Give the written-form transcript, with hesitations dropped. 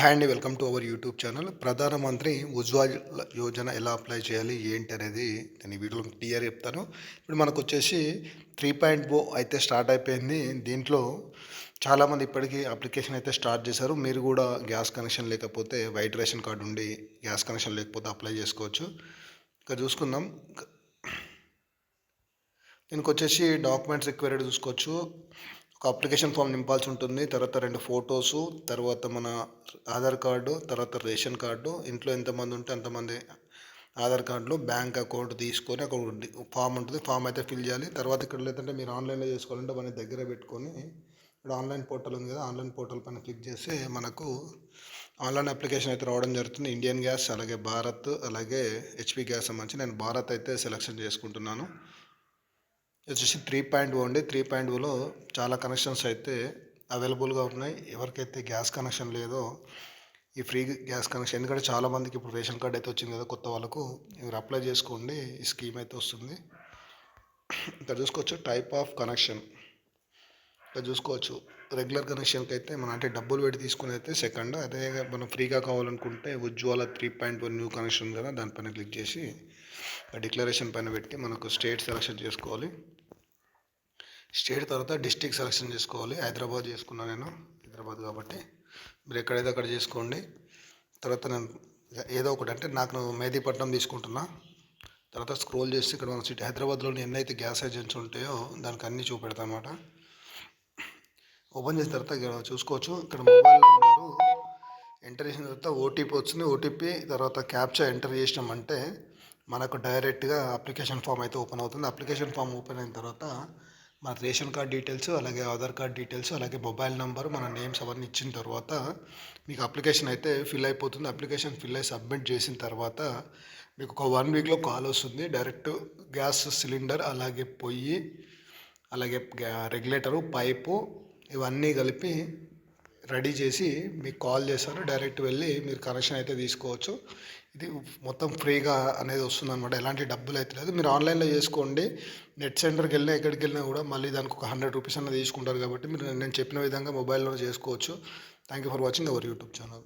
Hi అండి, welcome to our YouTube channel. ప్రధానమంత్రి ఉజ్వల యోజన ఎలా అప్లై చేయాలి ఏంటి అనేది నేను ఈ వీడియోలో క్లియర్ చెప్తాను. ఇప్పుడు మనకు వచ్చేసి 3.0 అయితే స్టార్ట్ అయిపోయింది. దీంట్లో చాలామంది ఇప్పటికీ అప్లికేషన్ అయితే స్టార్ట్ చేశారు. మీరు కూడా గ్యాస్ కనెక్షన్ లేకపోతే వైట్ రేషన్ కార్డు ఉండి గ్యాస్ కనెక్షన్ లేకపోతే అప్లై చేసుకోవచ్చు. ఇంకా చూసుకుందాం. దీనికి వచ్చేసి డాక్యుమెంట్స్ రిక్వైర్డ్ చూసుకోవచ్చు. ఒక అప్లికేషన్ ఫామ్ నింపాల్సి ఉంటుంది. తర్వాత 2 ఫొటోసు, తర్వాత మన ఆధార్ కార్డు, తర్వాత రేషన్ కార్డు, ఇంట్లో ఎంతమంది ఉంటే అంతమంది ఆధార్ కార్డులు, బ్యాంక్ అకౌంట్ తీసుకొని ఒక ఫామ్ ఉంటుంది. ఫామ్ అయితే ఫిల్ చేయాలి. తర్వాత ఇక్కడ లేదంటే మీరు ఆన్లైన్లో చేసుకోవాలంటే మన దగ్గర పెట్టుకొని ఇక్కడ ఆన్లైన్ పోర్టల్ ఉంది కదా, ఆన్లైన్ పోర్టల్ పైన క్లిక్ చేస్తే మనకు ఆన్లైన్ అప్లికేషన్ అయితే రావడం జరుగుతుంది. ఇండియన్ గ్యాస్, అలాగే భారత్, అలాగే హెచ్పి గ్యాస్ సంబంధించి నేను భారత్ అయితే సెలెక్షన్ చేసుకుంటున్నాను. వచ్చేసి 3.0 అండి. 3.0లో చాలా కనెక్షన్స్ అయితే అవైలబుల్గా ఉన్నాయి. ఎవరికైతే గ్యాస్ కనెక్షన్ లేదో ఈ ఫ్రీ గ్యాస్ కనెక్షన్, ఎందుకంటే చాలామందికి ఇప్పుడు రేషన్ కార్డ్ అయితే వచ్చింది కదా కొత్త వాళ్ళకు, మీరు అప్లై చేసుకోండి, ఈ స్కీమ్ అయితే వస్తుంది. ఇక్కడ చూసుకోవచ్చు టైప్ ఆఫ్ కనెక్షన్. ఇక్కడ చూసుకోవచ్చు రెగ్యులర్ కనెక్షన్కి అయితే మనం అంటే డబ్బులు పెట్టి తీసుకుని అయితే సెకండ్, అదే మనం ఫ్రీగా కావాలనుకుంటే ఉజ్వల 3.1 న్యూ కనెక్షన్ కదా, దానిపైన క్లిక్ చేసి డిక్లరేషన్ పైన పెట్టి మనకు స్టేట్ సెలెక్షన్ చేసుకోవాలి. స్టేట్ తర్వాత డిస్ట్రిక్ట్ సెలెక్షన్ చేసుకోవాలి. హైదరాబాద్ చేసుకున్నాను నేను, హైదరాబాద్ కాబట్టి మీరు ఎక్కడైతే అక్కడ చేసుకోండి. తర్వాత నేను ఏదో ఒకటి అంటే నాకు మెహదీపట్నం తీసుకుంటున్నా. తర్వాత స్క్రోల్ చేసి ఇక్కడ మన సిటీ హైదరాబాద్లోని ఎన్నైతే గ్యాస్ ఏజెన్సీ ఉంటాయో దానికి అన్నీ చూపెడతాను అనమాట. ఓపెన్ చేసిన తర్వాత ఇక్కడ చూసుకోవచ్చు, ఇక్కడ మొబైల్ నెంబరు ఎంటర్ చేసిన తర్వాత ఓటీపీ వచ్చింది. ఓటీపీ తర్వాత క్యాప్చా ఎంటర్ చేసినామంటే మనకు డైరెక్ట్గా అప్లికేషన్ ఫామ్ అయితే ఓపెన్ అవుతుంది. అప్లికేషన్ ఫామ్ ఓపెన్ అయిన తర్వాత మన రేషన్ కార్డ్ డీటెయిల్స్, అలాగే ఆధార్ కార్డ్ డీటెయిల్స్, అలాగే మొబైల్ నెంబర్, మన నేమ్స్ అవన్నీ ఇచ్చిన తర్వాత మీకు అప్లికేషన్ అయితే ఫిల్ అయిపోతుంది. అప్లికేషన్ ఫిల్ అయి సబ్మిట్ చేసిన తర్వాత మీకు ఒక 1 వీక్లో కాల్ వస్తుంది. డైరెక్ట్ గ్యాస్ సిలిండర్, అలాగే పొయ్యి, అలాగే రెగ్యులేటరు, పైపు ఇవన్నీ కలిపి రెడీ చేసి మీకు కాల్ చేస్తారు. డైరెక్ట్ వెళ్ళి మీరు కనెక్షన్ అయితే తీసుకోవచ్చు. ఇది మొత్తం ఫ్రీగా అనేది వస్తుంది అనమాట, ఎలాంటి డబ్బులు అయితే లేదు. మీరు ఆన్లైన్లో చేసుకోండి. నెట్ సెంటర్కి వెళ్ళినా ఎక్కడికి వెళ్ళినా కూడా మళ్ళీ దానికి ఒక 100 రూపీస్ అన్న తీసుకుంటారు. కాబట్టి మీరు నేను చెప్పిన విధంగా మొబైల్లో చేసుకోవచ్చు. Thank you for watching our YouTube channel.